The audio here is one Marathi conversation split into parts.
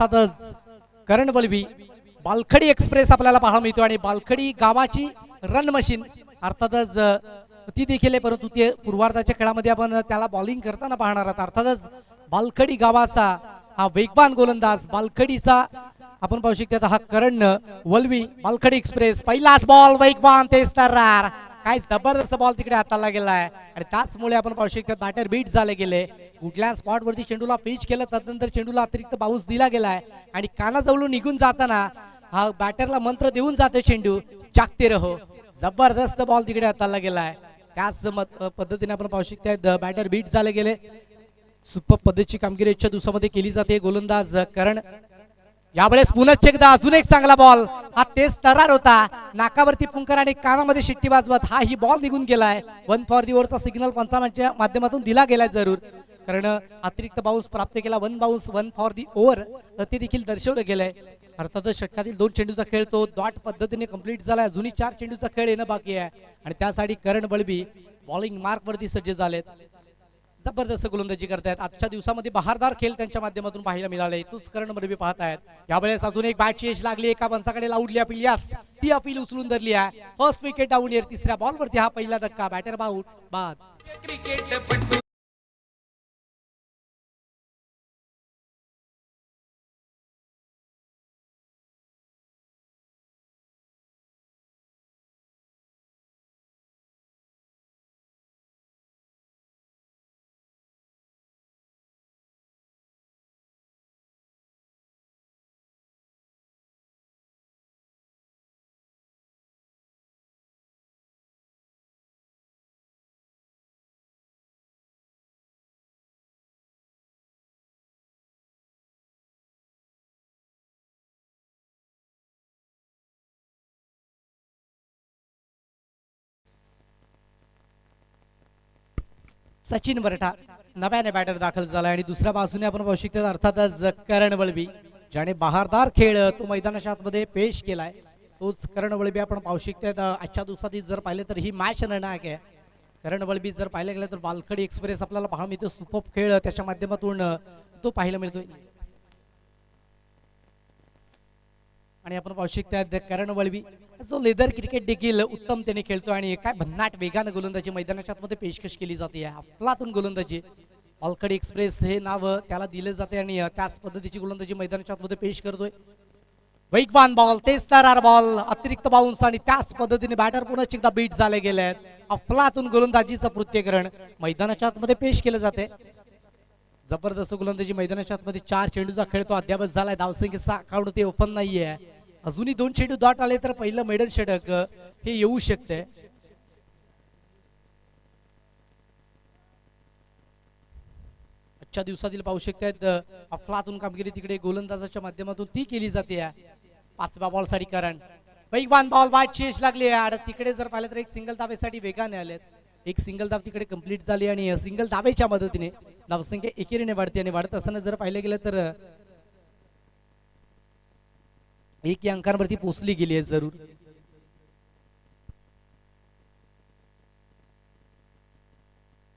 अर्थातच करण वलवी बालखडी एक्सप्रेस आपल्याला पाहायला मिळतो आणि बालखडी गावाची रन मशीन अर्थातच ती देखील आहे, परंतु ते पूर्वार्धाच्या खेळामध्ये आपण त्याला बॉलिंग करताना पाहणार आहोत. अर्थातच बालखडी गावाचा हा वेगवान गोलंदाज बालखडीचा आपण पाहू शकतो हा करण वलवी बालखडी एक्सप्रेस पहिलाच बॉल वेगवान तेज तर्रार काय जबरदस्त बॉल तिकडे हाताला गेलाय आणि त्याचमुळे आपण पाहू शकतो बॅटर बीट झाले गेले. कुठल्या स्पॉट वरती चेंडूला पिच केलं त्यानंतर चेंडूला अतिरिक्त बाउन्स दिला गेलाय आणि कानाजवळून निघून जाताना हा बॅटरला मंत्र देऊन जातो चेंडू जागते रहो. जबरदस्त बॉल तिकडे हाताला गेलाय. त्याच पद्धतीने आपण पाहू शकतो बॅटर बीट झाले गेले. सुपर पद्धतीची कामगिरी आजच्या दिवसामध्ये केली जाते. गोलंदाज करण यावेळेस पुन्हा एकदा अजून एक चांगला बॉल हा तेज तरार होता नाकावरती फुंकर आणि कानामध्ये शिट्टी वाजवत हा ही बॉल निघून गेलाय. 1 फॉर दी ओव्हरचा सिग्नल पंचांच्या माध्यमातून दिला गेलाय जरूर कारण अतिरिक्त बाउन्स प्राप्त केला. 1 बाउन्स 1 फॉर दी ओव्हर ते देखील दर्शवलं गेलंय. अर्थातच षटकातील 2 चेंडूचा खेळ तो डॉट पद्धतीने कंप्लीट झालाय. अजूनही 4 चेंडूचा खेळ येणं बाकी आहे आणि त्यासाठी करण वलवी बॉलिंग मार्क वरती सज्ज झालेत. जबरदस्त गोलंदाजी करतायत. आजच्या दिवसामध्ये बहारदार खेळ त्यांच्या माध्यमातून पाहायला मिळाले. तूच करण वलवी पाहतायत. यावेळेस अजून एक बॅटची एज लागली. एका पंचाकडे लावली अपील यास ती अपील उचलून धरली आहे. फर्स्ट विकेट डाऊन येर. तिसऱ्या बॉलवरती हा पहिला धक्का बॅटर बाउट बाद. सचिन वरठा नव्याने बॅटर दाखल झाला आणि दुसऱ्या बाजूने आपण पाहू शकतो अर्थातच करण वलवी ज्याने बहारदार खेळ तो मैदानाच्या आतमध्ये पेश केलाय. तोच करण वलवी आपण पाहू शकतो. आजच्या दिवसात जर पाहिले तर ही मॅच निर्णायक आहे. करण वलवी जर पाहिलं गेलं तर बालखडी एक्सप्रेस आपल्याला पाहायला मिळतो. सुपर खेळ त्याच्या माध्यमातून तो पाहायला मिळतोय आणि आपण पाहू शकतो करण वलवी जो लेदर क्रिकेट देखील उत्तम त्याने खेळतो आणि काय भन्नाट वेगानं गोलंदाजी मैदानाच्या आतमध्ये पेशकश केली जाते. अफलातून गोलंदाजी बालखडी एक्सप्रेस हे नाव त्याला दिले जाते आणि त्याच पद्धतीची गोलंदाजी मैदानाच्या आतमध्ये पेश करतोय. वेगवान बॉल तेज तरार बॉल अतिरिक्त बाउन्स आणि त्याच पद्धतीने बॅटर पुन्हा एकदा बीट झाले गेले आहेत. अफलातून गोलंदाजीचं पृथ्वीकरण मैदानाच्या आतमध्ये पेश केलं जाते. जबरदस्त गोलंदाजी मैदानाच्या आतमध्ये 4 चेंडूचा खेळ तो अद्यावत झालाय. धावसंख्येचा अकाउंट ते ओपन नाहीये. अजूनही 2 चेंडू डॉट आले तर पहिलं मेडन षटक हे येऊ शकते. आजच्या दिवसातील पाहू शकतात अफलातून कामगिरी तिकडे गोलंदाजाच्या माध्यमातून ती केली जाते. 5व्या बॉल साठी करण वेगवान बॉल बॅट चेस लागली आहे. तिकडे जर पाहिलं तर एक सिंगल धावेसाठी वेगाने आलेत. एक सिंगल धाव तिकडे कंप्लीट झाली आणि सिंगल धावेच्या मदतीने धावसंख्या एकेरीने वाढते आणि वाढत असताना जर पाहिलं गेलं तर 1 या अंकांवरती पोहोचली गेली आहे जरूर.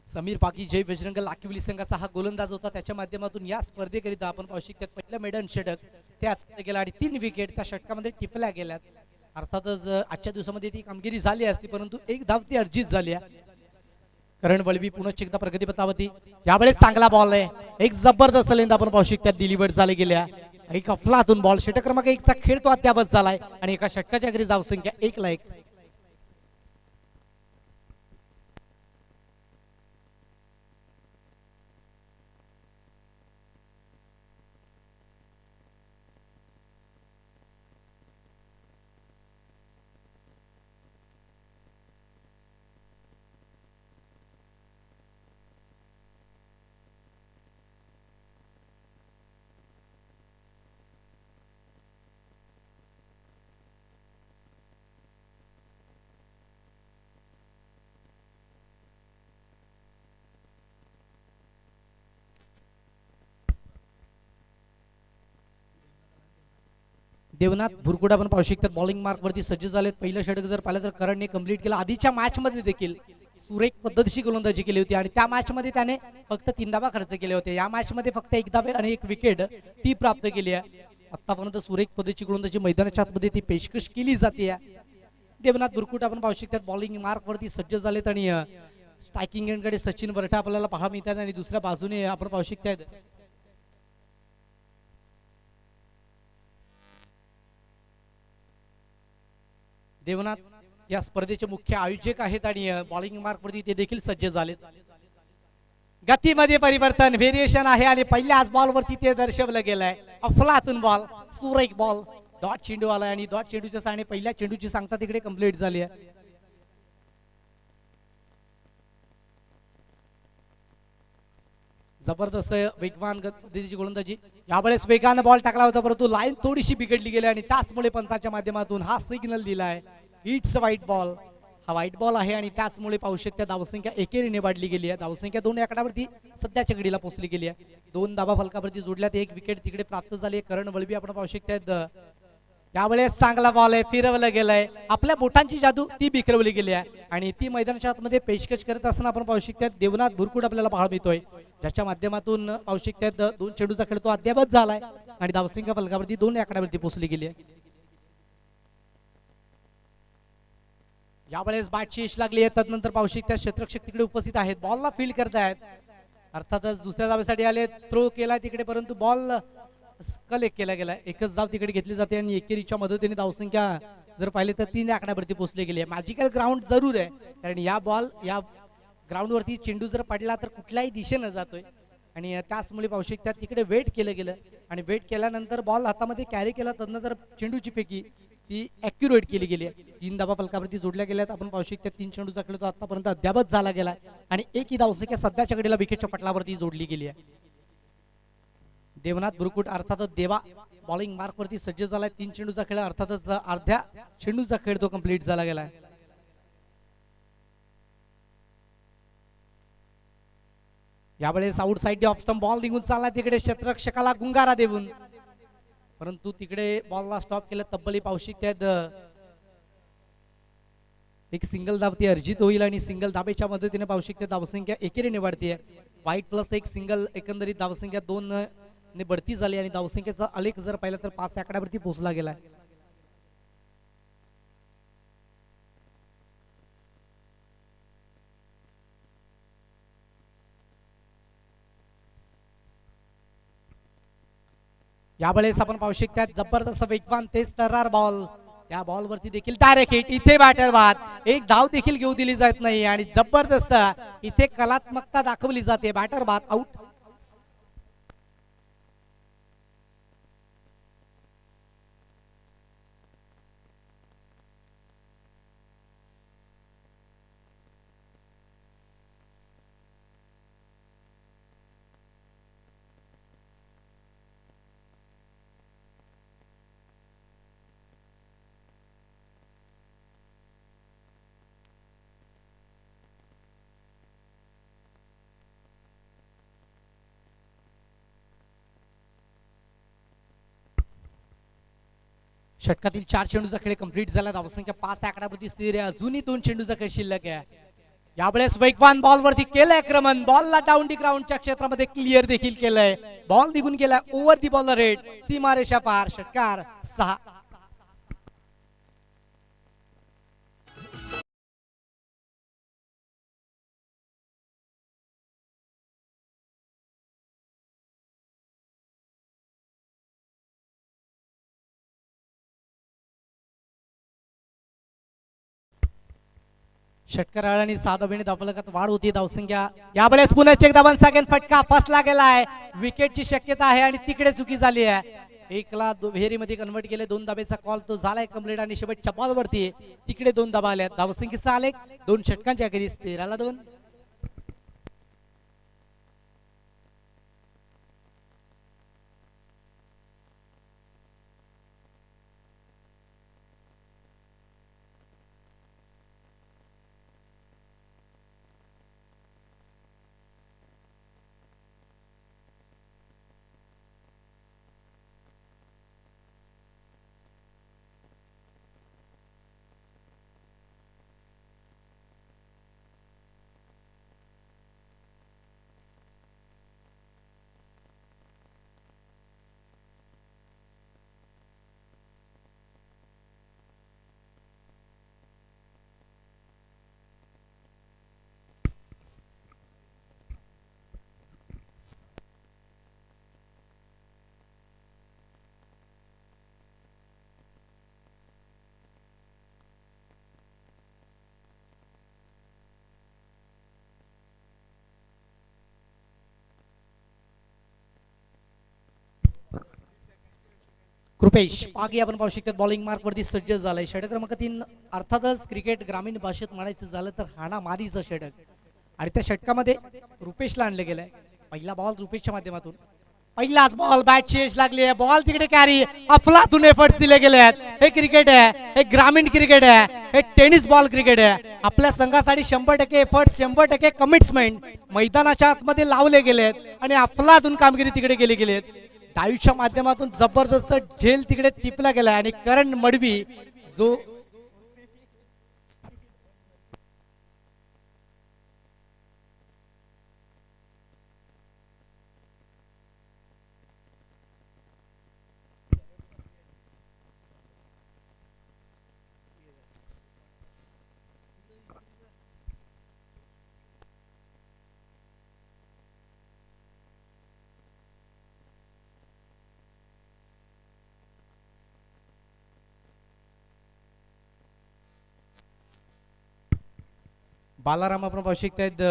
समीर पाकी जय बजरंग लाखिवली संघाचा हा गोलंदाज होता. त्याच्या माध्यमातून या स्पर्धेकरिता आपण पाहू शकतो पहिलं मेडन षटक त्यात गेला आणि 3 विकेट त्या षटकामध्ये टिपल्या गेल्यात. अर्थातच आजच्या दिवसामध्ये ती कामगिरी झाली असती परंतु 1 धाव ती अर्जित झाली आहे. करण वलवी पुन्हा एकदा प्रगतीपथावरती. यावेळेस चांगला बॉल आहे. एक जबरदस्त लेंद आपण पाहू शकतो डिलिव्हर झाले गेल्या. एक अफलातून बॉल षटक क्रमांक 1 चा खेळ तो अद्यावत झालाय आणि एका षटकाच्या घरी धावसंख्या 1 ला 1. देवनाथ भुरकुडा पण पाहू शकतात बॉलिंग मार्क वरती सज्ज झालेत. पहिलं षटक जर पाहिलं तर करणने कंप्लीट केलं. आधीच्या मॅच मध्ये देखील सुरेख पद्धतीची गोलंदाजी केली होती आणि त्या मॅच मध्ये त्याने फक्त 3 धावा खर्च केले होते. या मॅच मध्ये फक्त 1 धावे आणि 1 विकेट ती प्राप्त केली आहे. आतापर्यंत सुरेख पद्धतीची गोलंदाजी मैदानाच्या आतमध्ये ती पेशकश केली जाते. देवनाथ बुरकुट आपण पाहू शकतात बॉलिंग मार्क वरती सज्ज झालेत आणि स्ट्रायकिंग एंडकडे सचिन वरठा आपल्याला पाहायला मिळतात आणि दुसऱ्या बाजूने आपण पाहू शकतात देवनाथ या स्पर्धेचे मुख्य आयोजक आहेत आणि बॉलिंग मार्क वरती ते देखील सज्ज झालेत. गतीमध्ये परिवर्तन व्हेरिएशन आहे आणि पहिल्याच बॉल वरती ते दर्शवलं गेलंय. अफलातून बॉल सुरेख बॉल डॉट चेंडू आलाय आणि डॉट चेंडूच्या साने पहिल्या चेंडूची सांगता तिकडे कंप्लीट झाली आहे. जबरदस्त वेगवान पद्धतीची गोलंदाजी यावेळेस वेगाने बॉल टाकला होता परंतु लाईन थोडीशी बिघडली गेली आणि त्याचमुळे पंचाच्या माध्यमातून हा सिग्नल दिलाय इट्स व्हाईट बॉल. हा व्हाईट बॉल आहे आणि त्याचमुळे पाहू शकता धावसंख्या एकेरीने वाढली गेली आहे. धावसंख्या 2 आकड्यावरती सध्याच्या घडीला पोहोचली गेली आहे. 2 धावा फलकावरती जोडल्यात 1 विकेट तिकडे प्राप्त झाली. करण वळवी आपण पाहू शकता यावेळेस चांगला बॉल आहे फिरवलं गेलंय. आपल्या बोटांची जादू ती बिखरवली गेली आहे आणि ती मैदानाच्या आतमध्ये पेशकश करत असताना आपण पाहू शकता देवनाथ बुरकुट आपल्याला पाहायला मिळतोय ज्याच्या माध्यमातून पाहू शकतात 2 चेंडूचा खेळ तो अद्यावत झालाय आणि धावसंख्या फलकावरती 2 आकड्यावरती पोहोचली गेली आहे. यावेळेस बॅटची यश लागली आहे. तदनंतर पाहू शकतात क्षेत्ररक्षक तिकडे उपस्थित आहेत बॉलला फील्ड करतायत. अर्थातच दुसऱ्या धावेसाठी आले थ्रो केला तिकडे परंतु बॉल कलेक्ट केला गेला. एकच धाव तिकडे घेतली जाते आणि एकेरीच्या मदतीने धावसंख्या जर पाहिले तर 3 आकड्यावरती पोहोचली गेली आहे. मॅजिकल ग्राउंड जरूर आहे कारण या ग्राउंड वरती चेंडू जर पडला तर कुठल्याही दिशेनं जातोय आणि त्याचमुळे पाहू शकतात तिकडे वेट केलं गेलं आणि वेट केल्यानंतर बॉल हातामध्ये कॅरी केला तदनंतर चेंडूची फेकी ती ॲक्युरेट केली गेली आहे. 3 धावा फलकावरती जोडल्या गेल्यात. आपण पाहू शकता 3 चेंडूचा खेळ तो आतापर्यंत अद्यावत झाला गेला आणि एकही धावसंख्या सध्याच्या घडीला विकेटच्या पटलावरती जोडली गेली आहे. देवनाथ बुरकुट अर्थातच देवा बॉलिंग मार्क वरती सज्ज झालाय. 3 चेंडूचा खेळ अर्थातच अर्ध्या चेंडूचा खेळ तो कंप्लीट झाला गेलाय. यावेळेस out side off stump ball निघून चालला तिकडे क्षेत्ररक्षकाला गुंगारा देऊन परंतु तिकडे बॉलला स्टॉप केलं. तब्बली पाहू शकतात एक सिंगल धाव ती अर्जित होईल आणि सिंगल धावेच्या मदतीने पाहू शकतात धावसंख्या एकेरीने वाढते. वाईट प्लस 1 सिंगल एकंदरीत धावसंख्या 2 ने बढती झाली आणि धावसंख्येचा आलेख जर पाहिला तर 5 आकड्यावरती पोहोचला गेलाय. यावेळेस आपण पाहू शकता जबरदस्त वेगवान तेज तर्रार बॉल त्या बॉल वरती देखील डायरेक्ट हिट. इथे बॅटर बाद एक धाव देखील घेऊ दिली जात नाही आणि जबरदस्त इथे कलात्मकता दाखवली जाते. बॅटर बाद आउट. षटकातील 4 चेंडूचा खेळ कंप्लीट झाला. धावसंख्या 5 आकड्यावरती स्थिर आहे. अजूनही 2 चेंडूचा खेळ शिल्लक आहे. यावेळेस वेगवान बॉल वरती केलंय आक्रमण. बॉलला डाऊन दी ग्राउंडच्या क्षेत्रामध्ये क्लिअर देखील केलंय. बॉल निघून गेलाय ओव्हर दी बॉलर हेड सीमारेषा पार. षटकार 6. षटकाराने 6 धावेने धावफलकात वाढ होती. धावसंख्या यावेळेस पुन्हा चेक धावन सेकंड फटका फसला गेलाय. विकेटची शक्यता आहे आणि तिकडे चुकी झाली आहे. 1 ला मध्ये कन्वर्ट केले. 2 धावेचा कॉल तो झालाय कंप्लीट आणि शेवटच्या बॉल वरती तिकडे 2 धावा आल्या. धावसंख्येचा आलेख 2 षटकांच्या अखेरीस 13 ला 2. कृपेश पागी आपण पाहू शकतात बॉलिंग मार्क वरती सज्ज झालाय. षटक क्रमांक 3 अर्थातच क्रिकेट ग्रामीण भाषेत म्हणायचं झालं तर हाणामारीचं षटक आणि त्या षटकामध्ये रुपेशला आणलं गेलंय. पहिला बॉल रुपेशच्या माध्यमातून पहिलाच बॉल बॅटची एज लागली आहे. बॉल तिकडे कॅरी अफलातून एफर्ट्स दिले गेले आहेत. हे क्रिकेट आहे, हे ग्रामीण क्रिकेट आहे, हे टेनिस बॉल क्रिकेट आहे. आपल्या संघासाठी 100% एफर्ट्स 100% कमिटमेंट मैदानाच्या आतमध्ये लावले गेले आहेत आणि अफलातून कामगिरी तिकडे केली गेली आहेत. डायूच्या माध्यमातून जबरदस्त झेल तिकडे टिपला गेला आणि करण मडवी जो बालाराम आपण पाहू शकतात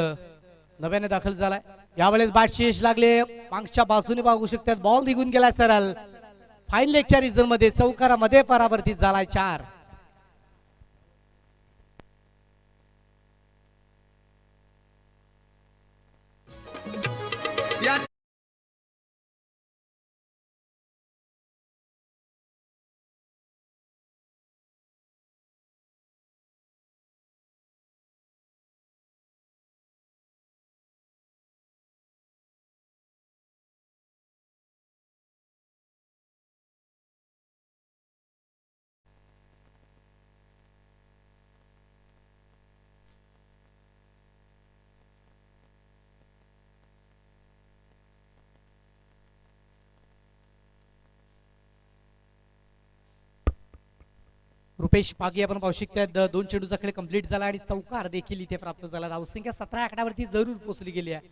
नव्याने दाखल झालाय. यावेळेस बॅटची यश लागले. मागच्या बाजूने बघू शकतात बॉल निघून गेलाय सरळ फाईन लेगच्या रिझन मध्ये चौकारामध्ये परावर्तित झालाय. 4 रुपेश पागी आपण पाहू शकतात 2 चेंडूचा खेळ कंप्लीट झाला आणि चौकार देखील इथे प्राप्त झाला. धावसंख्या 17 आकड्यावरती जरूर पोहोचली गेली आहे.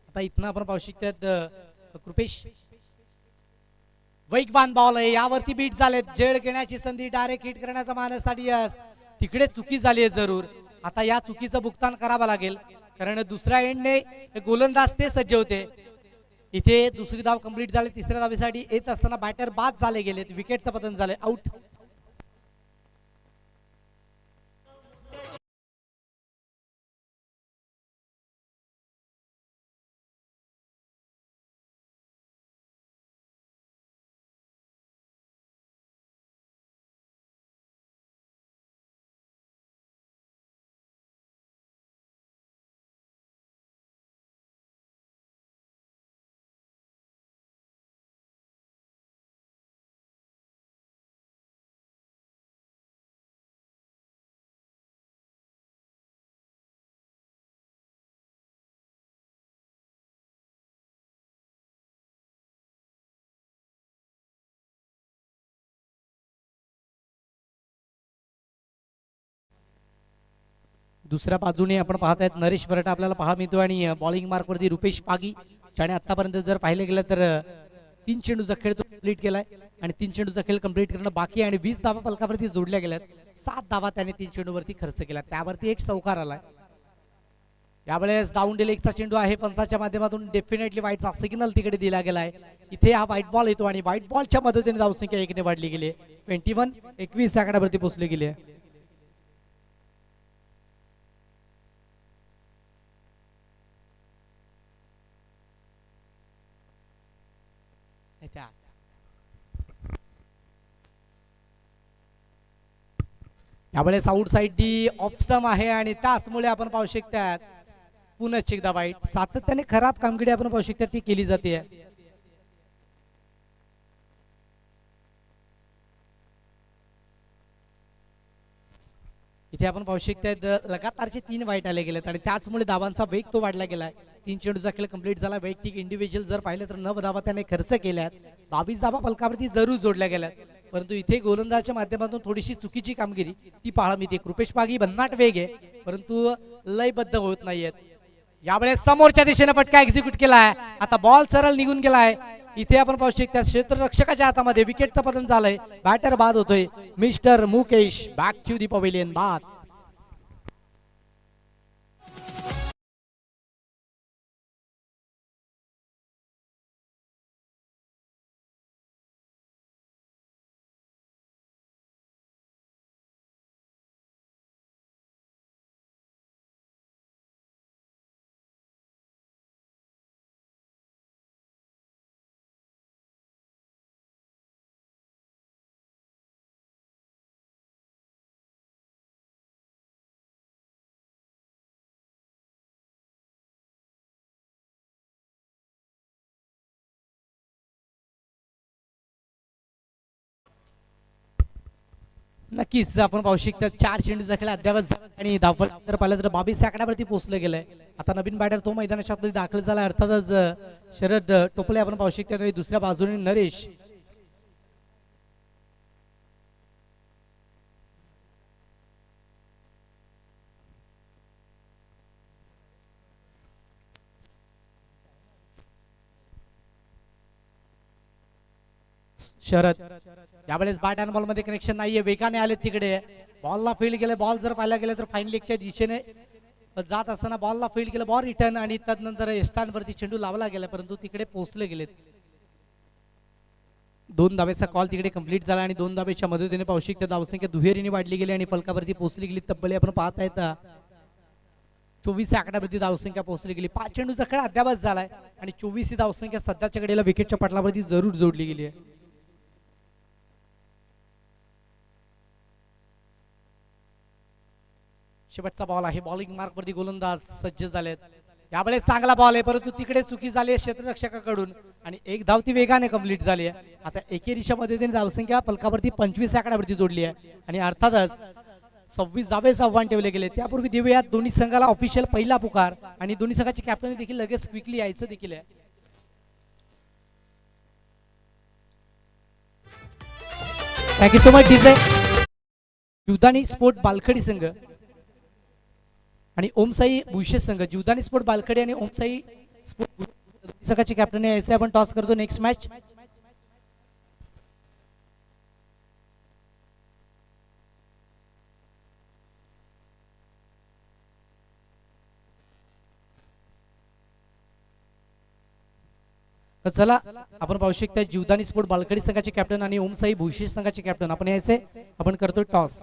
आता इथनं आपण पाहू शकतात कृपेश वेगवान बॉल आहे यावरती बीट झाले. जेड घेण्याची संधी डायरेक्ट हिट करण्याचा मानससाठी तिकडे चुकी झाली आहे जरूर. आता या चुकीचं भुगतान करावं लागेल कारण दुसऱ्या एंडने गोलंदाज ते सज्ज होते. इथे दुसरी धाव कंप्लीट झाली. तिसऱ्या धावेसाठी येत असताना बॅटर बाद झाले गेलेत. विकेटचं पतन झाले. आउट. दुसऱ्या बाजूने आपण पाहतायत नरेश वरटा आपल्याला पाहा मिळतो आणि बॉलिंग मार्क वरती रुपेश पागी ज्याने आतापर्यंत जर पाहिले गेलं तर 3 चेंडूचा खेळ तो कंप्लीट केलाय आणि 3 चेंडूचा खेळ कंप्लीट करणं बाकी आणि 20 धावा फलकावरती जोडल्या गेल्यात. 7 धावा त्याने 3 चेंडूवरती खर्च केला. त्यावरती एक चौकार आलाय. यावेळेस डाऊन डिलेगचा चेंडू आहे. पंचाच्या माध्यमातून डेफिनेटली व्हाईटचा सिग्नल तिकडे दिला गेलाय. इथे हा व्हाईट बॉल येतो आणि व्हाईट बॉलच्या मदतीने धावसंख्या 1 ने वाढली गेली. 21 आकड्यावरती पोहोचली गेली आहे. यावेळेस out side D off stump आहे आणि त्याचमुळे आपण पाहू शकतात पुन्हा एकदा वाईट सातत्याने खराब कामगिरी आपण पाहू शकतात ती केली जाते. इथे आपण पाहू शकतात लगातारचे 3 वाईट आले गेलेत आणि त्याचमुळे धावांचा वेग तो वाढला गेलाय. 3 चेंडूचा खेळ कंप्लीट झाला. वैयक्तिक इंडिव्हिज्युअल जर पाहिलं तर 9 धावा त्याने खर्च केल्यात. 22 धावा फलकावरती जरूर जोडल्या गेल्यात. परंतु इथे गोलंदाजच्या माध्यमातून थोडीशी चुकीची कामगिरी ती पाहायला मिळते. कृपेश पागी भन्नाट वेग आहे परंतु लयबद्ध होत नाहीयेत. यावेळेस समोरच्या दिशेने फटका एक्झिक्यूट केलाय. आता बॉल सरळ निघून गेलाय. इथे आपण पाहू शकता क्षेत्ररक्षकाच्या हातामध्ये विकेटचं पतन झालंय. बॅटर बाद होतोय. Mister Mukesh back to the pavilion बाद. नक्कीच आपण पाहू शकता 4 चेंडूचा खेळ अद्यावत झाला आणि धावफल जर पाहिलं तर 22 आकड्यावरती पोहोचलं गेलंय. आता नवीन बॅटर तो मैदानाच्या मध्ये दाखल झाला. अर्थातच शरद टोपले आपण पाहू शकता दुसऱ्या बाजूने नरेश. शरद यावेळेस बॅट अँड बॉल मध्ये कनेक्शन नाहीये. वेगाने आले तिकडे बॉलला फील्ड केलं. बॉल जर पाहायला गेलं तर फाईन लेगच्या दिशेने जात असताना बॉलला फील्ड केलं. बॉल रिटर्न आणि त्यानंतर एस्टँड वरती चेंडू लावला गेला परंतु तिकडे पोहोचले गेलेत. 2 धावेचा कॉल तिकडे कंप्लीट झाला आणि 2 धावेच्या मदतीने पाहू शकता धावसंख्या दुहेरीने वाढली गेली आणि फलकावरती पोहोचली गेली. तब्बल आपण पाहता येता 24 आकड्यावरती धावसंख्या पोहोचली गेली. 5 चेंडूचा खेळ अद्यावत झालाय आणि 24 ही धावसंख्या सध्याच्या घडीला विकेटच्या पटलावरती जरूर जोडली गेली आहे. शेवटचा बॉल आहे. बॉलिंग मार्क वरती गोलंदाज सज्ज झालेत. यावेळेस चांगला बॉल आहे परंतु तिकडे चुकी झाली आहे क्षेत्ररक्षकाकडून आणि एक धाव ती वेगाने कंप्लीट झाली आहे. आता एकेरीच्या मदतीने धावसंख्या फलकावरती 25 आकड्यावरती जोडली आहे आणि अर्थातच 26 धावेचं आव्हान ठेवले गेले. त्यापूर्वी देऊयात दोन्ही संघाला ऑफिशियल पहिला पुकार आणि दोन्ही संघाची कॅप्टन देखील लगेच क्विकली यायचं देखील आहे. Thank you so much DJ. Jivdani sport Balkhadi संघ आणि ओमसाई भुईशे संघ. जीवदानी स्पोर्ट बालखडी आणि ओमसाई स्पोर्ट संघाची कॅप्टन यायचे आपण टॉस करतो. नेक्स्ट मॅच चला आपण पाहू शकता जीवदानी स्पोर्ट बालखडी संघाचे कॅप्टन आणि ओमसाई भुईशे संघाचे कॅप्टन आपण यायचे. आपण करतोय टॉस.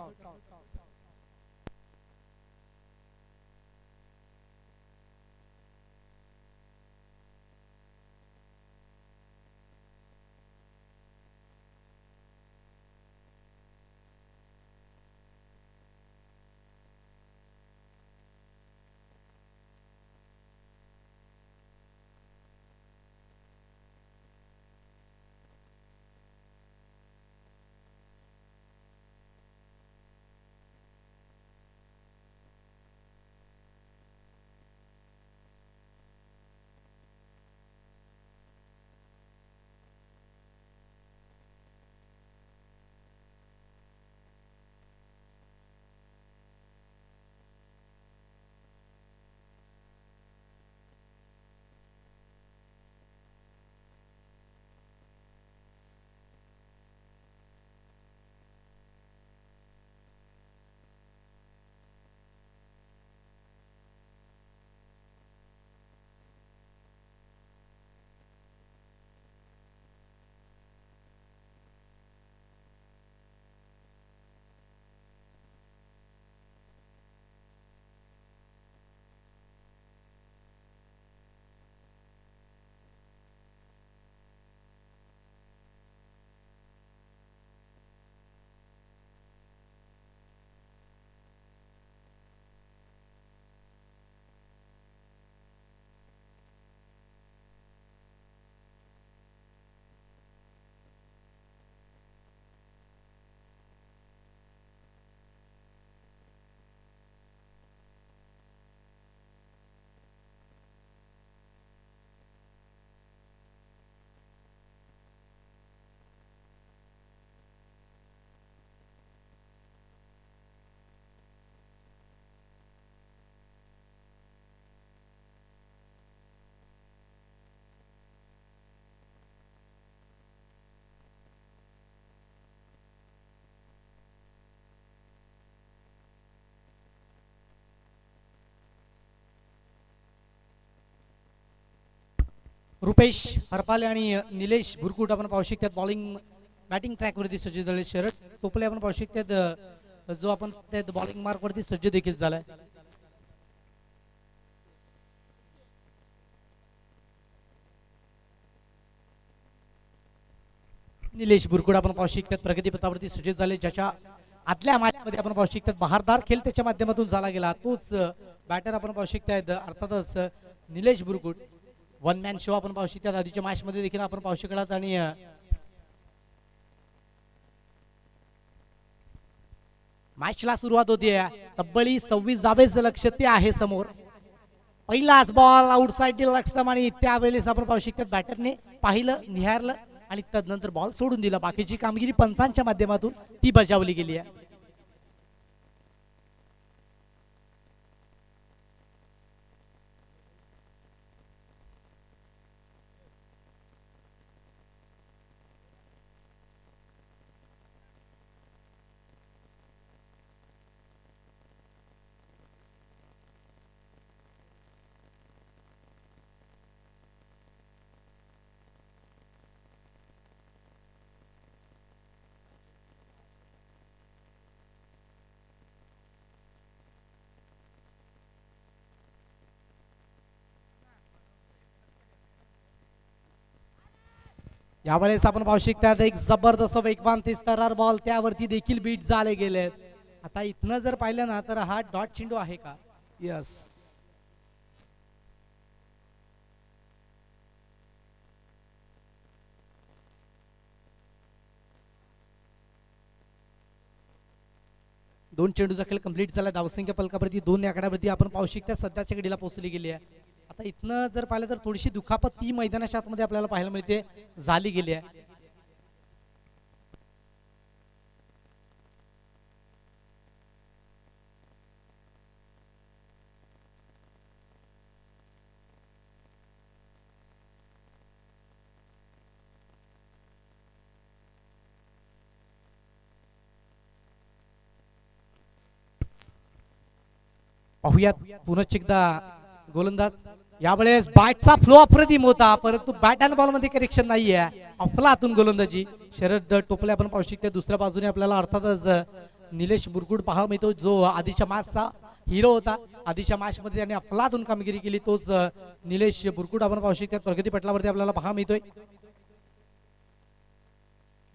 रुपेश हरपाले आणि निलेश भुरकुट आपण पाहू शकतात बॉलिंग बॅटिंग ट्रॅक वरती सज्ज झाले. शरद टोपले आपण पाहू शकतात जो आपण बॉलिंग मार्क वरती सज्ज देखील झालाय. निलेश बुरकुड आपण पाहू शकतात प्रगतीपथावरती सज्ज झाले. ज्याच्या आदल्या मॅचमध्ये आपण पाहू शकतात बहारदार खेळ त्याच्या माध्यमातून झाला गेला तोच बॅटर आपण पाहू शकतात. अर्थातच निलेश बुरकुड वन मॅन शो आपण पाहू शकतात. आधीच्या मॅच मध्ये देखील आपण पाहू शकलात आणि मॅचला सुरुवात होतीये. तब्बली 26 धावेचं लक्ष ते आहे समोर. पहिलाच बॉल आउटसाइड लक्षम आणि त्यावेळेस आपण पाहू शकतो बॅटरने पाहिलं, निहारलं आणि तदनंतर बॉल सोडून दिला. बाकीची कामगिरी पंचांच्या माध्यमातून ती बजावली गेली आहे. यावेळेस आपण पाहू शकता एक जबरदस्त वेगवान तेस्तार बॉल त्यावरती देखील बीट झाले गेले. आता इथनं जर पाहिलं ना तर हा डॉट चेंडू आहे का? यस. दोन चेंडूचा खेळ कंप्लीट झाला. धावसंख्या फलकावरती 2 आकड्यावरती आपण पाहू शकता सध्याच्या घडीला पोहोचली गेली आहे. आता इथनं जर पाहिलं तर थोडीशी दुखापत ती मैदानाच्या आतमध्ये आपल्याला पाहायला मिळते, झाली गेली आहे. पाहूयात पुनश्च एकदा गोलंदाज. यावेळेस बॅटचा फ्लो अप्रतिम होता परंतु बॅट अँड बॉल मध्ये करेक्शन नाहीये. अफलातून गोलंदाजी शरद टोपले आपण पाहू शकतो. दुसऱ्या बाजूने आपल्याला अर्थातच निलेश बुरकुड पाहायला मिळतो जो आधीच्या मॅचचा हिरो होता. आधीच्या मॅच मध्ये त्याने अफलातून कामगिरी केली. तोच निलेश बुरकुड आपण पाहू शकतो प्रगती पटलावरती आपल्याला पाहायला मिळतोय.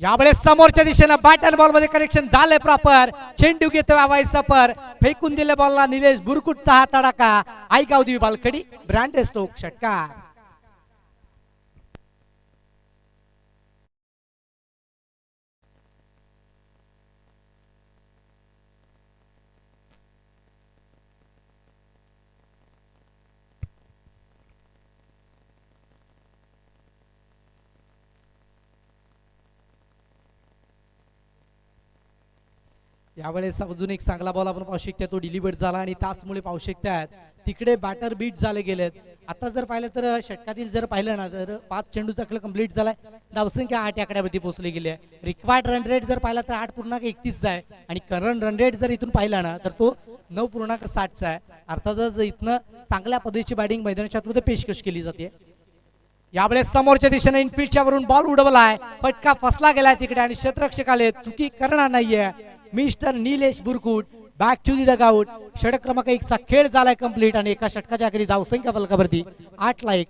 यावेळेस समोरच्या दिशेने बॅट अँड बॉल मध्ये कनेक्शन झाले प्रॉपर. चेंडू घेतो वावायचा पर फेकून दिले बॉलला निलेश बुरकुटचा हा तडाका. आईगावदेवी बालखडी ब्रँड स्टोक षटकार. यावेळेस अजून एक चांगला बॉल आपण पाहू शकतो तो डिलिव्हर झाला आणि त्याचमुळे पाहू शकतात तिकडे बॅटर बीट झाले गेलेत. आता जर पाहिलं तर षटकातील जर पाहिलं ना तर 5 चेंडूचा खेळ कंप्लीट झालाय. धावसंख्या 8 आकड्यावरती पोहोचली गेली आहे. रिक्वायर्ड रन रेट जर पाहिला तर 8.31 आहे आणि करंट रन रेट जर इथून पाहिला ना तर तो 9.60 आहे. अर्थातच इथनं चांगल्या पद्धतीची बॅटिंग मैदानाच्या आतमध्ये पेशकश केली जाते. यावेळेस समोरच्या दिशेने इनफिल्डच्या वरून बॉल उडवलाय. फटका फसला गेलाय तिकडे आणि क्षेत्ररक्षक आले. चुकी करणार नाहीये mister Nilesh Burkut. Back to the dugout. षटक क्रमांक 1 चा खेळ झालाय कंप्लीट आणि एका षटकाच्या अखेरी धावसंख्या फलकावरती 8-1.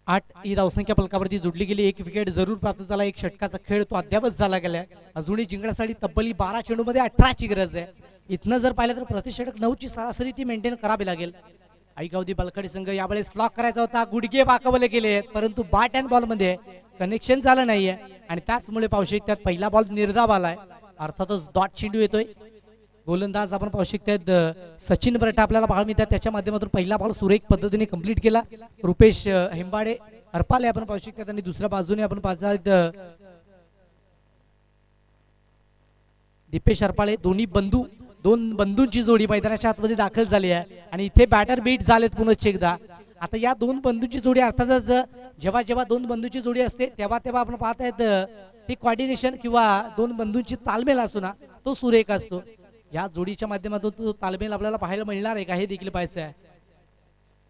आठ ही धावसंख्या फलकावरती जोडली गेली. एक विकेट जरूर प्राप्त झाला. एक षटकाचा खेळ तो अद्यापच झाला गेलाय. अजूनही जिंकण्यासाठी तब्बली 12 चेंडू मध्ये 18 ची गरज आहे. इथनं जर पाहिलं तर प्रतिषटक 9 ची सरासरी ती मेंटेन करावी लागेल. आईगावदी बालखडी संघ यावेळेस लॉक करायचा होता. गुडघे वाकवले गेले परंतु बॅट अँड बॉल मध्ये कनेक्शन झालं नाहीये आणि त्याचमुळे पाहू शकतात पहिला बॉल निर्धाव आलाय. अर्थातच डॉट चेंडू येतोय. गोलंदाज आपण पाहू शकतात सचिन बरटा आपल्याला पाहायला मिळतात. त्याच्या माध्यमातून पहिला बॉल सुरेख पद्धतीने कंप्लीट केला. रुपेश हेंबाडे अरपाले आपण पाहू शकतात आणि दुसऱ्या बाजूने आपण पाहतात दीपेश अरपाळे. दोन बंधूंची जोडी मैदानाच्या आतमध्ये दाखल झाली आहे आणि इथे बॅटर बीट झालेत पुन्हा एकदा. आता या दोन बंधूंची जोडी अर्थातच जेव्हा जेव्हा दोन बंधूंची जोडी असते तेव्हा तेव्हा आपण पाहतायत ही कॉर्डिनेशन किंवा दोन बंधूंची तालमेल असतो ना तो सुरेख असतो. या जोडीच्या माध्यमातून तो तालमेल आपल्याला पाहायला मिळणार आहे का हे देखील पाहायचं आहे.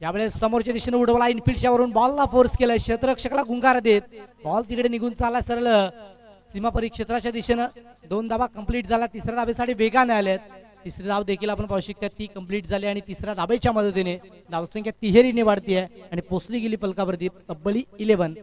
यावेळेस समोरच्या दिशेने उडवला इनफिल्डच्या वरून बॉलला फोर्स केलाय. क्षेत्ररक्षकाला गुंगार देत बॉल तिकडे निघून चालला सरळ सीमा परिक्षेत्राच्या दिशेनं. 2 धावा कंप्लीट झाला. तिसऱ्या धाबेसाठी वेगाने आलेत. तिसरी धाव देखील आपण पाहू शकता ती कंप्लीट झाली आणि तिसऱ्या धाबेच्या मदतीने धावसंख्या तिहेरीने वाढती आहे आणि पोचली गेली फलकावरती तब्बली 11.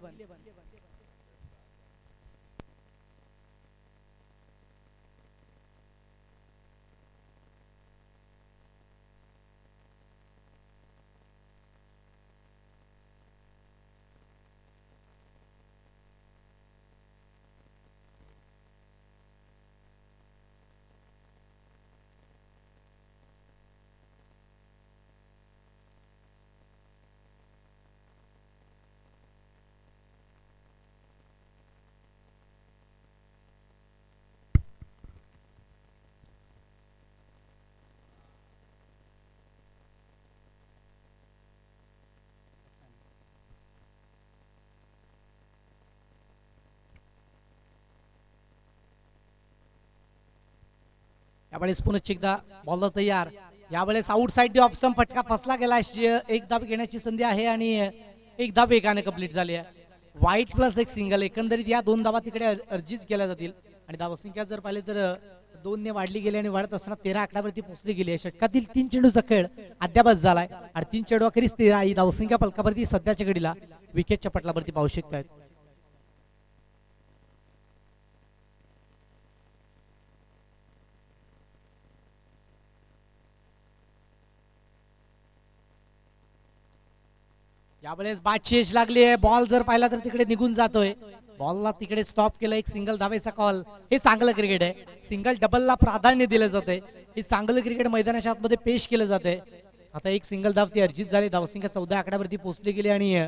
यावेळेस पुन्हा एकदा बॉलर तयार. यावेळेस आउटसाइड ऑफ स्टंप फटका फसला गेला. एक धाव घेण्याची संधी आहे आणि एक धाव वेगाने कंप्लीट झाली आहे. वाईट प्लस एक सिंगल. एकंदरीत या 2 धावा तिकडे अर्जित केल्या जातील आणि धावसंख्या जर पाहिले तर 2 ने वाढली गेली आणि वाढत असताना 13 आकड्यावरती पोहोचली गेली आहे. षटकातील 3 चेंडूचा खेळ अद्यापच झालाय आणि 3 चेंडू अखेरीस 13 ही धावसंख्या फलकावरती सध्याच्या घडीला विकेटच्या पटलावरती पाहू शकतायत. यावेळेस बॅट चेंज लागली आहे. बॉल जर पाहिला तर तिकडे निघून जातोय. बॉलला तिकडे स्टॉप केलं. एक सिंगल धावेचा कॉल. हे चांगलं क्रिकेट आहे. सिंगल डबलला प्राधान्य दिलं जाते. हे चांगलं क्रिकेट मैदानाच्या आतमध्ये पेश केलं जाते. आता एक सिंगल धाव ती अर्जित झाली. धावसंख्या 14 आकड्यावरती पोहोचली गेली आणि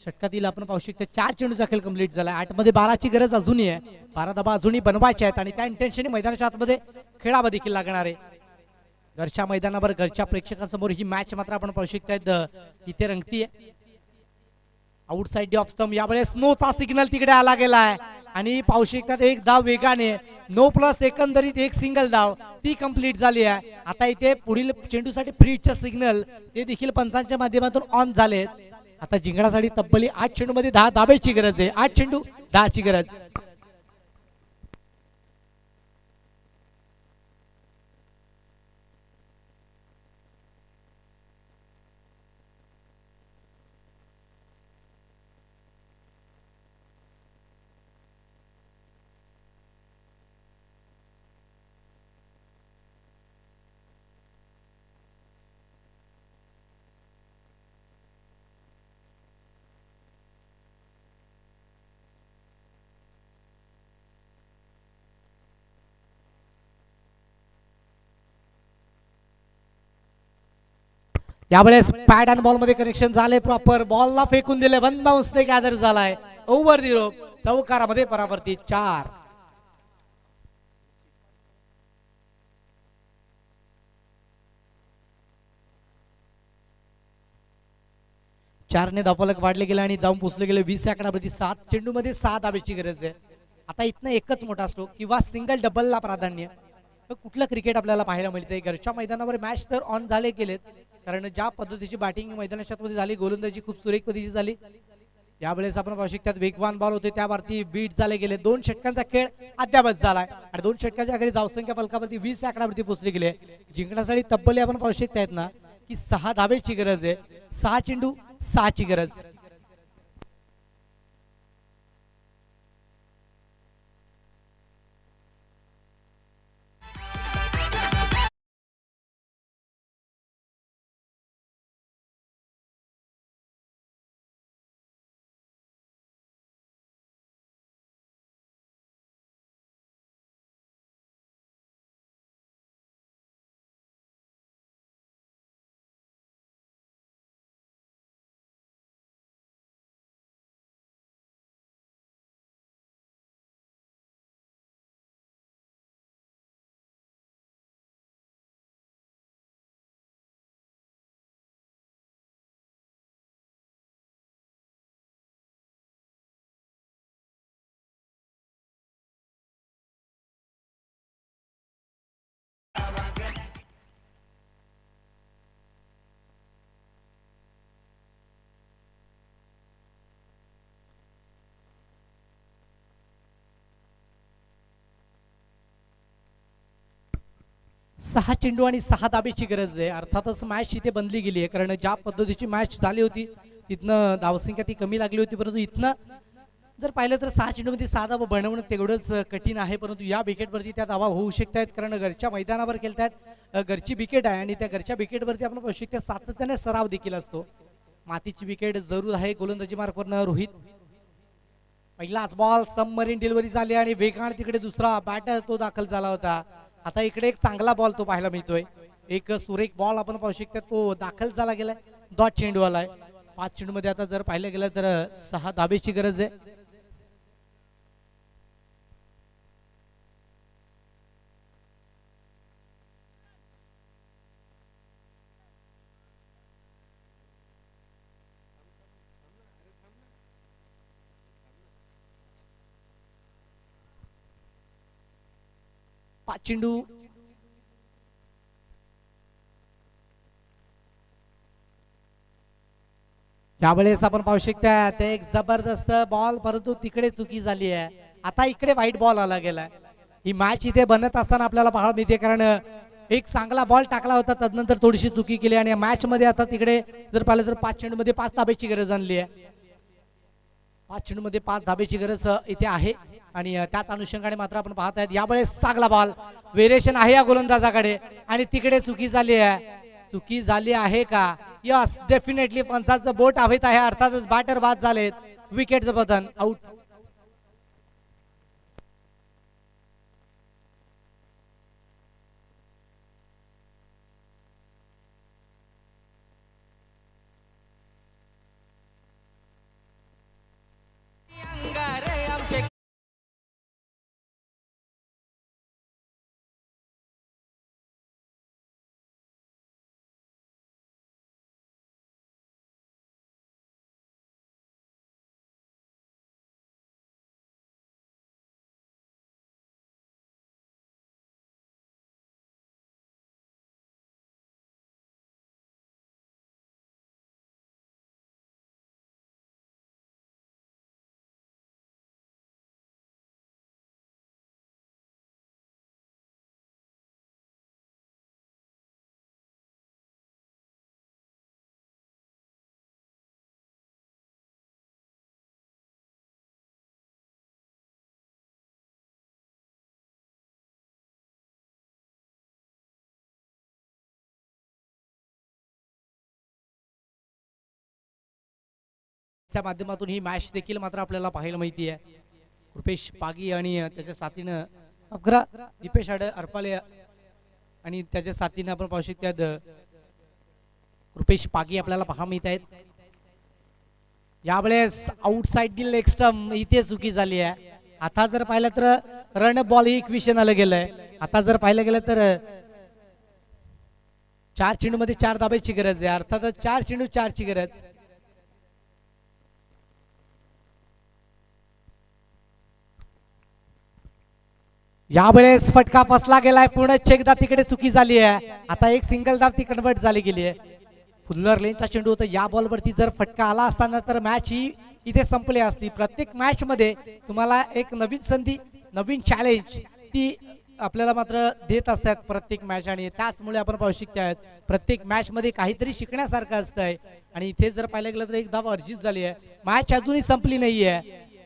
षटकातील आपण पाहू शकतो 4 चेंडूचा खेळ कंप्लीट झाला. 8 मध्ये 12ची गरज अजूनही आहे. 12 धाबा अजूनही बनवायच्या आहेत आणि त्या इंटेन्शनने मैदानाच्या आतमध्ये खेळावं देखील लागणार आहे. घरच्या मैदानावर घरच्या प्रेक्षकांसमोर ही मॅच मात्र आपण पाहू शकतायत इथे रंगतीये. Outside off stump. यावेळेस नोचा सिग्नल तिकडे आला गेलाय आणि पाहू शकतात एक धाव वेगाने. नो प्लस एकंदरीत एक सिंगल धाव ती कंप्लीट झाली आहे. आता इथे पुढील चेंडूसाठी फ्रीडचे सिग्नल ते देखील पंचांच्या माध्यमातून ऑन झालेत. आता जिंकण्यासाठी तब्बली 8 चेंडू मध्ये 10 धाब्याची गरज आहे. 8 चेंडू 10ची गरज. यावेळेस पॅड अँड बॉल मध्ये कनेक्शन झाले प्रॉपर. बॉलला फेकून दिले. 1 बाउन्स ने गॅदर झालाय ओव्हर दी रोप. चौकारामध्ये परावर्तित 4. चारने धावफलक वाढले गेले आणि जाऊन पोचले गेले 20 आकड्यावरती. 7 चेंडू मध्ये 6 धावेची गरज आहे. आता इथनं एकच मोठा स्ट्रोक किंवा सिंगल डबलला प्राधान्य. कुठलं क्रिकेट आपल्याला पाहायला मिळतंय. घरच्या मैदानावर मॅच तर ऑन झाले गेलेत कारण ज्या पद्धतीची बॅटिंग मैदानाच्या मध्ये झाली गोलंदाजी खूप सुरेख पद्धतीची झाली. यावेळेस आपण पाहू शकतात वेगवान बॉल होते त्यावरती बीट झाले गेले. 2 षटकांचा खेळ अद्यापच झालाय आणि 2 षटकाच्या आखरी धावसंख्या फलकावरती 20 आकड्यावरती पोहोचली गेली. जिंकण्यासाठी तब्बली आपण पाहू शकतायत ना की 6 धावेची गरज आहे. 6 चेंडू 6ची गरज. 6 चेंडू आणि 6 धाब्याची गरज आहे. अर्थातच मॅच इथे बनली गेली आहे, कारण ज्या पद्धतीची मॅच झाली होती तिथनं धावसंख्या ती कमी लागली होती, परंतु इथनं जर पाहिलं तर 6 चेंडूमध्ये 6 धावा बनवणं तेवढंच कठीण आहे. परंतु या विकेटवरती त्या धावा होऊ शकत आहेत, कारण घरच्या मैदानावर खेळतात, घरची विकेट आहे आणि त्या घरच्या विकेटवरती आपण पाहू शकतो सातत्याने सराव देखील असतो. मातीची विकेट जरूर आहे. गोलंदाजी मार्कवरनं रोहित, पहिलाच बॉल सबमरीन डिलिव्हरी झाली आणि वेगाने तिकडे दुसरा बॅटर तो दाखल झाला होता. आता इकडे एक चांगला बॉल तो पाहायला मिळतोय, एक सुरेख बॉल आपण पाहू शकतो तो दाखल झाला गेलाय. डॉट चेंडू आलाय. 5 चेंडू मध्ये आता जर पाहिलं गेलं तर 6 धाब्याची गरज आहे. चेंडू यावेळेस आपण पाहू शकता ते एक जबरदस्त बॉल, परंतु तिकडे चुकी झाली आहे. आता इकडे वाईट बॉल आला गेलाय. ही मॅच इथे बनत असताना आपल्याला पाहायला मिळते, कारण एक चांगला बॉल टाकला होता, तदनंतर थोडीशी चुकी केली आणि मॅच मध्ये आता तिकडे जर पाहिलं तर 5 चेंडू मध्ये 5 धाब्याची गरज आणली आहे. 5 चेंडू मध्ये 5 धाब्याची गरज इथे आहे आणि त्याच अनुषंगाने मात्र आपण पाहत आहेत यावेळेस चांगला बॉल, व्हेरिएशन आहे या गोलंदाजाकडे आणि तिकडे चुकी झाली आहे. चुकी झाली आहे का? यस, डेफिनेटली पंचाचं बोट हवेत आहे, अर्थातच बॅटर बाद झालेत. विकेटचं पतन, आउट. माध्यमातून ही मॅच देखील मात्र आपल्याला पाहायला माहिती आहे. रुपेश पागी आणि त्याच्या साथीनं अफग्रा दीपेश अरपाले आणि त्याच्या साथीनं आपण पाहू शकतो रुपेश पागी आपल्याला पाहायला मिळत आहेत. यावेळेस आउटसाइड लेग स्टंप इथे चुकी झाली आहे. आता जर पाहिलं तर रन बॉल ही इक्वेशन आलं गेलंय. आता जर पाहिलं गेलं तर 4 चेंडू मध्ये 4 धाब्याची गरज आहे, अर्थातच 4 चेंडू 4 ची गरज. यावेळेस फटका फसला गेलाय, पुढे एकदा तिकडे चुकी झाली आहे. आता एक सिंगल धाव ती कन्वर्ट झाली गेली आहे. फुल्लर लेनचा चेंडू होता, या बॉल वरती जर फटका आला असताना तर मॅच ही इथे संपली असती. प्रत्येक मॅच मध्ये तुम्हाला एक नवीन संधी, नवीन चॅलेंज ती आपल्याला मात्र देत असतात प्रत्येक मॅच, आणि त्याचमुळे आपण पाहू शकतो प्रत्येक मॅच मध्ये काहीतरी शिकण्यासारखं असतंय. आणि इथे जर पाहिलं गेलं तर एक धाव अर्जित झाली आहे. मॅच अजूनही संपली नाहीये,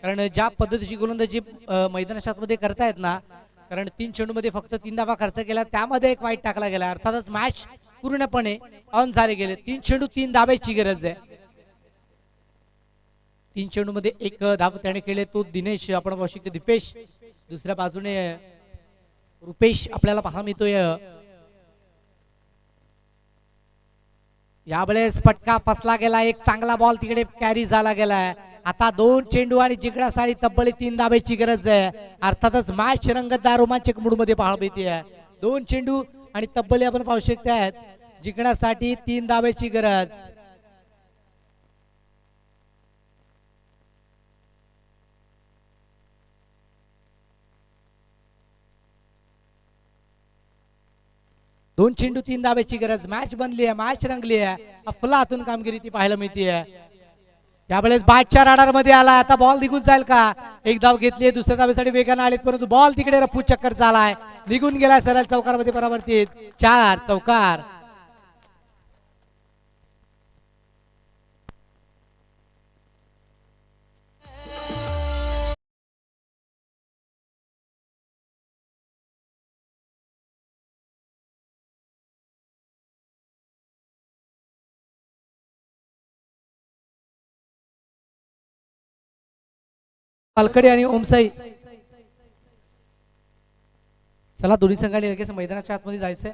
कारण ज्या पद्धतीची गोलंदाजी मैदानात मध्ये करतायत ना, कारण 3 चेंडू मध्ये फक्त 3 धावा खर्च केला, त्यामध्ये एक वाईट टाकला गेला, अर्थातच मॅच पूर्णपणे ऑन झाले गेले. 3 चेंडू 3 धाब्याची गरज आहे. 3 चेंडू मध्ये 1 धाव त्याने केले, तो दिनेश आपण पाहू शकतो. दीपेश दुसऱ्या बाजूने रुपेश आपल्याला पाहायला मिळतोय. यावेळेस फटका फसला गेला, एक चांगला बॉल तिकडे कॅरी झाला गेलाय. आता 2 चेंडू आणि जिंकण्यासाठी तब्बल 3 धाब्याची गरज आहे, अर्थातच मॅच रंगतदार रोमांचक मूड मध्ये पाहायला मिळते. 2 चेंडू आणि तब्बल आपण पाहू शकतो जिंकण्यासाठी 3 धाब्याची गरज. दोन चेंडू 3 धाब्याची गरज. मॅच बनली आहे, मॅच रंगली आहे. अफलातून कामगिरी ती पाहायला मिळते. त्यावेळेस बादच्या राडार मध्ये आला. आता बॉल निघून जाईल का? एक धाव घेतली, दुसऱ्या धावेसाठी वेगाने आलेत, परंतु बॉल तिकडे रफू चक्कर चालाय, निघून गेला सरळ चौकारमध्ये परावर्तित. 4 चौकार. पालकडे आणि ओमसाई. चला दोन्ही संघाने लगेच मैदानाच्या आतमध्ये जायचंय.